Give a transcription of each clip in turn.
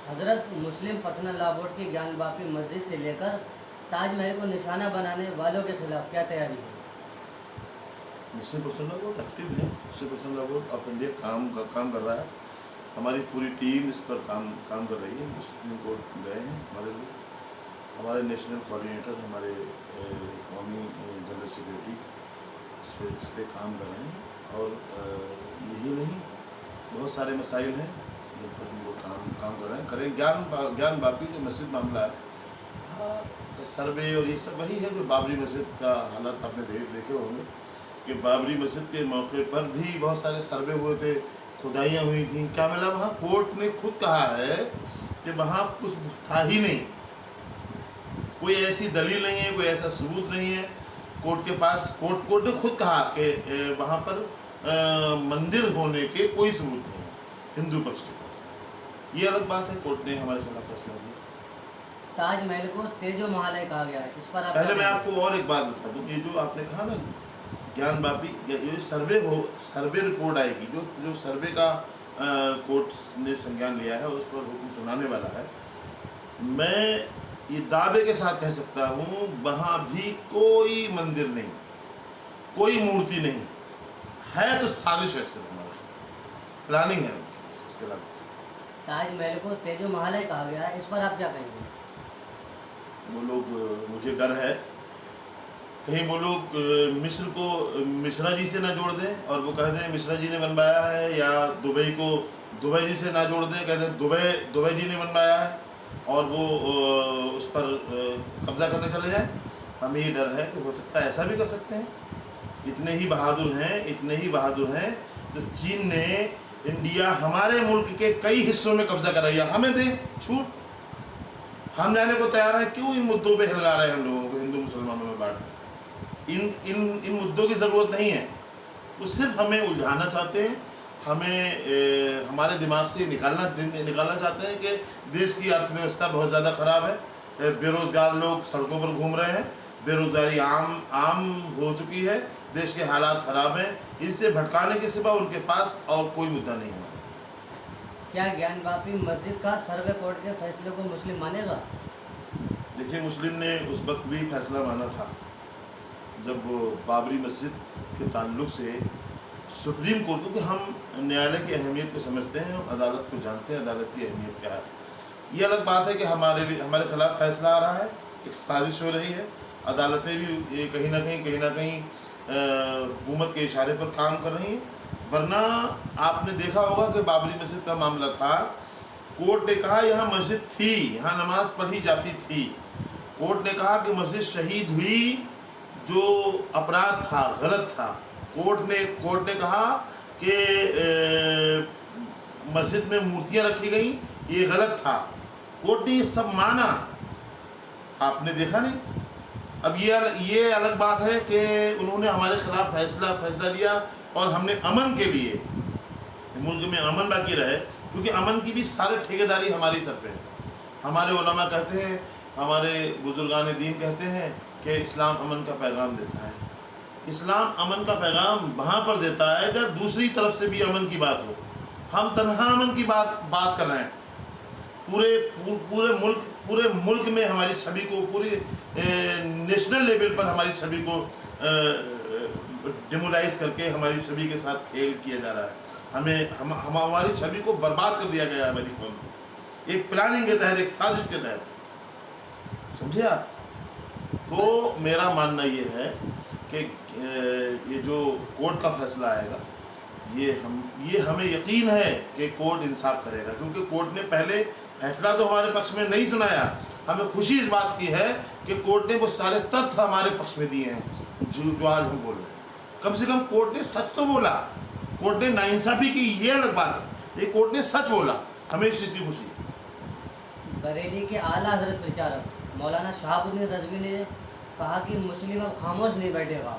हज़रत मुस्लिम पटना लाहौर की ज्ञान बापी मस्जिद से लेकर ताज महल को निशाना बनाने वालों के खिलाफ क्या तैयारी है? मुस्लिम पर्सनल लॉ बोर्ड एक्टिव है। Muslim Personal Law Board of India काम कर रहा है। हमारी पूरी टीम इस पर काम कर रही है। सुप्रीम कोर्ट गए हैं हमारे लोग, हमारे नेशनल कोऑर्डिनेटर, हमारे कौमी जनरल सेक्रेटरी इस पे काम कर रहे हैं। और यही नहीं, बहुत सारे मसाइल हैं जिन पर हम लोग काम कर रहे हैं, करें। ज्ञान बापी जो मस्जिद मामला है, हाँ, सर्वे और ये सब वही है जो बाबरी मस्जिद का हालत आपने देखे होंगे कि बाबरी मस्जिद के मौके पर भी बहुत सारे सर्वे हुए थे, खुदाइयाँ हुई थी। क्या मिला वहाँ? कोर्ट ने खुद कहा है कि वहाँ कुछ था ही नहीं, कोई ऐसी दलील नहीं है, कोई ऐसा सबूत नहीं है कोर्ट के पास। कोर्ट ने खुद कहा कि वहाँ पर मंदिर होने के कोई सबूत नहीं है हिंदू पक्ष के पास। ये अलग बात है, कोर्ट ने हमारे खिलाफ फैसला दिया। ताजमहल को तेजो महालय कहा गया है, इस पर आप पहले मैं आपको और एक बात बता दूं, ये जो आपने कहा ना ज्ञान बापी, ये सर्वे रिपोर्ट आएगी, जो सर्वे का कोर्ट ने संज्ञान लिया है, उस पर हुक्म सुनाने वाला है। मैं ये दावे के साथ कह सकता हूँ वहाँ भी कोई मंदिर नहीं, कोई मूर्ति नहीं है, तो साजिश है, सिर्फ हमारी प्लानिंग है इसके अलावा। ताजमहल को तेजो महालय कहा गया है, इस पर आप क्या कहेंगे? वो लोग, मुझे डर है कहीं वो लोग मिस्र को मिश्रा जी से ना जोड़ दें और वो कह दें मिश्रा जी ने बनवाया है, या दुबई को दुबई जी से ना जोड़ दें, कहते हैं दुबई जी ने बनवाया है, और वो उस पर कब्जा करने चले जाएं। हमें ये डर है कि हो सकता है ऐसा भी कर सकते हैं। इतने ही बहादुर हैं तो चीन ने इंडिया, हमारे मुल्क के कई हिस्सों में कब्जा कर रही है। हमें दें छूट, हम जाने को तैयार हैं। क्यों इन मुद्दों पे हलगा रहे हैं हम लोगों को, हिंदू मुसलमानों में बांट? इन मुद्दों की ज़रूरत नहीं है। वो सिर्फ हमें उलझाना चाहते हैं, हमें हमारे दिमाग से निकालना चाहते हैं कि देश की अर्थव्यवस्था बहुत ज़्यादा ख़राब है, बेरोज़गार लोग सड़कों पर घूम रहे हैं, बेरोज़गारी आम हो चुकी है, देश के हालात ख़राब हैं। इससे भटकाने के सिवा उनके पास और कोई मुद्दा नहीं है। क्या ज्ञान बापी मस्जिद का सर्वे कोर्ट के फैसले को मुस्लिम मानेगा? देखिए, मुस्लिम ने उस वक्त भी फैसला माना था जब बाबरी मस्जिद के ताल्लुक़ से सुप्रीम कोर्ट, क्योंकि हम न्यायालय की अहमियत को समझते हैं, अदालत को जानते हैं, अदालत की अहमियत क्या है। ये अलग बात है कि हमारे खिलाफ फैसला आ रहा है, एक साजिश हो रही है, अदालतें भी कहीं ना कहीं हुकूमत के इशारे पर काम कर रही हैं। वरना आपने देखा होगा कि बाबरी मस्जिद का मामला था, कोर्ट ने कहा यहाँ मस्जिद थी, यहाँ नमाज पढ़ी जाती थी। कोर्ट ने कहा कि मस्जिद शहीद हुई, जो अपराध था, गलत था। कोर्ट ने कहा कि मस्जिद में मूर्तियाँ रखी गई, ये गलत था। कोर्ट ने ये सब माना, आपने देखा नहीं। अब ये अलग बात है कि उन्होंने हमारे खिलाफ फैसला दिया और हमने अमन के लिए, मुल्क में अमन बाकी रहे, क्योंकि अमन की भी सारे ठेकेदारी हमारी सर पे है। हमारे उलमा कहते हैं, हमारे बुजुर्गान दीन कहते हैं कि इस्लाम अमन का पैगाम देता है। इस्लाम अमन का पैगाम वहाँ पर देता है जब दूसरी तरफ से भी अमन की बात हो। हम तन्हा अमन की बात कर रहे हैं। पूरे मुल्क में हमारी छवि को, पूरी नेशनल लेवल पर हमारी छवि को डिमोलाइज करके हमारी छवि के साथ खेल किया जा रहा है। हमारी छवि को बर्बाद कर दिया गया है हमारी कौम को, एक प्लानिंग के तहत, एक साजिश के तहत, समझे आप? तो मेरा मानना ये है कि ये जो कोर्ट का फैसला आएगा, ये हमें यकीन है कि कोर्ट इंसाफ करेगा, क्योंकि कोर्ट ने पहले फैसला तो हमारे पक्ष में नहीं सुनाया। हमें खुशी इस बात की है कि कोर्ट ने वो सारे तथ्य हमारे पक्ष में दिए हैं जो आज हम बोल रहे हैं। कम से कम कोर्ट ने सच तो बोला। कोर्ट ने नाइंसाफ़ी की, ये अलग बात है, ये कोर्ट ने सच बोला, हमें इस चीज़ की खुशी। बरेली के आला हजरत प्रचारक मौलाना शहाबुद्दीन रज़वी ने कहा कि मुस्लिम अब खामोश नहीं बैठेगा।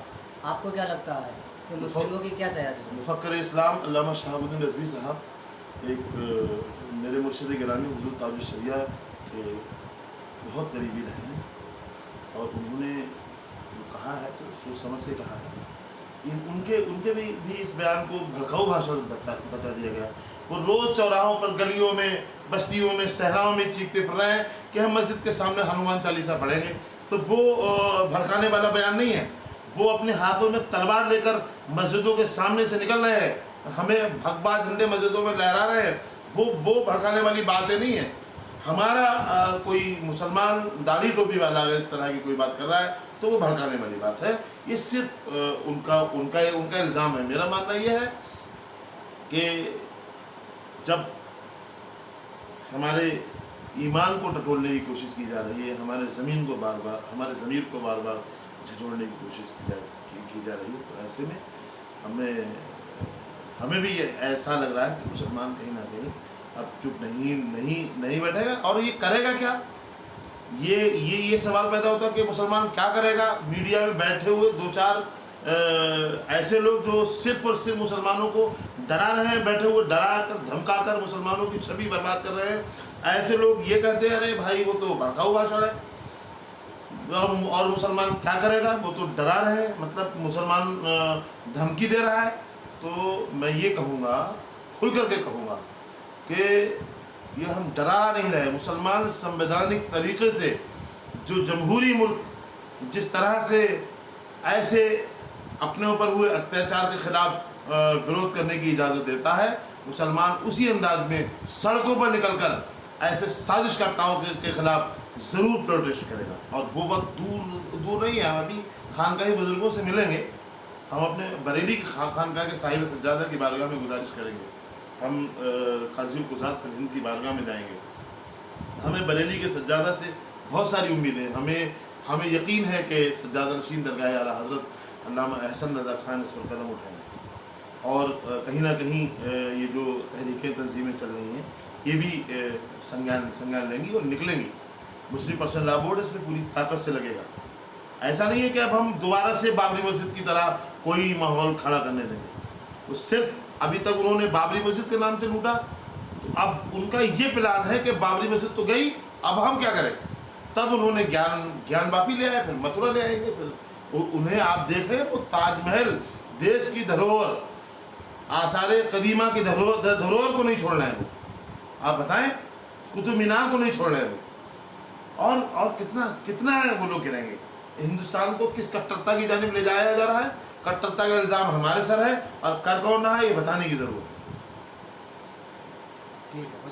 आपको क्या लगता है कि मुस्लिमों की क्या तैयारी है? मुफक्कर इस्लाम अल्लामा शहाबुद्दीन रज़वी साहब एक मेरे मुर्शिद गिरामी हुज़ूर ताजुल शरिया के बहुत करीबी रहे हैं, और उन्होंने जो कहा है तो सोच समझ के कहा है। उनके भी इस बयान को भड़काऊ भाषा बता दिया गया। वो रोज़ चौराहों पर, गलियों में, बस्तियों में, सहराओं में चीखते फिर रहे हैं कि हम मस्जिद के सामने हनुमान चालीसा पढ़ेंगे। तो वो भड़काने वाला बयान नहीं है। वो अपने हाथों में तलवार लेकर मस्जिदों के सामने से निकल रहे हैं, हमें भगवा झंडे मस्जिदों में लहरा रहे हैं। वो भड़काने वाली बातें नहीं है। हमारा कोई मुसलमान दाढ़ी टोपी वाला अगर इस तरह की कोई बात कर रहा है तो वो भड़काने वाली बात है। ये सिर्फ उनका इल्ज़ाम है। मेरा मानना ये है कि जब हमारे ईमान को टटोलने की कोशिश की जा रही है, हमारे ज़मीर को बार बार झंझोड़ने की कोशिश की जा रही है, तो ऐसे में हमें भी ऐसा लग रहा है कि मुसलमान कहीं ना कहीं अब चुप नहीं बैठेगा। और ये करेगा क्या? ये सवाल पैदा होता है कि मुसलमान क्या करेगा। मीडिया में बैठे हुए 2-4 ऐसे लोग जो सिर्फ और सिर्फ मुसलमानों को डरा रहे हैं, बैठे हुए डरा कर धमका कर मुसलमानों की छवि बर्बाद कर रहे हैं। ऐसे लोग ये कहते हैं अरे भाई वो तो भड़काऊ भाषण है, और मुसलमान क्या करेगा, वो तो डरा रहे हैं, मतलब मुसलमान धमकी दे रहा है। तो मैं ये कहूँगा, खुल करके कहूँगा कि ये हम डरा नहीं रहे। मुसलमान संवैधानिक तरीके से, जो जमहूरी मुल्क जिस तरह से ऐसे अपने ऊपर हुए अत्याचार के खिलाफ विरोध करने की इजाज़त देता है, मुसलमान उसी अंदाज में सड़कों पर निकलकर ऐसे साजिशकर्ताओं के खिलाफ ज़रूर प्रोटेस्ट करेगा। और वो वक्त दूर नहीं है। हम अभी खानकाही बुज़ुर्गों से मिलेंगे। हम अपने बरेली खानकाह के साहिब सज्जादा की बारगाह में गुजारिश करेंगे। हम काज़ी कुज़ात फिल हिंद की बारगाह में जाएंगे। हमें बरेली के सज्जादा से बहुत सारी उम्मीदें हैं। हमें यकीन है कि सज्जादा नशीन दरगाह आला हज़रत अल्लामा अहसन रज़ा खान इस पर कदम उठाएंगे और कहीं ना कहीं ये जो तहरीकें तंजीमें चल रही हैं ये भी संज्ञान लेंगी और निकलेंगी। मुस्लिम पर्सनल लॉ बोर्ड इसमें पूरी ताकत से लगेगा। ऐसा नहीं है कि अब हम दोबारा से बाबरी मस्जिद की तरह कोई माहौल खड़ा करने देंगे। वो सिर्फ अभी तक उन्होंने बाबरी मस्जिद के नाम से लूटा, तो अब उनका ये प्लान है कि बाबरी मस्जिद तो गई, अब हम क्या करें। तब उन्होंने ज्ञान वापी ले आए, फिर मथुरा ले आएंगे। फिर उन्हें आप देखें, वो ताजमहल देश की धरोहर, आसारे कदीमा की धरोहर को नहीं छोड़ना है। वो आप बताएं, कुतुब मीनार को नहीं छोड़ रहे वो। और कितना वो लोग गिरेंगे। हिंदुस्तान को किस कट्टरता की जानिब ले जाया जा रहा है, कट्टरता का इल्ज़ाम हमारे सर है और कर कौन रहा है ये बताने की ज़रूरत है। ठीक है।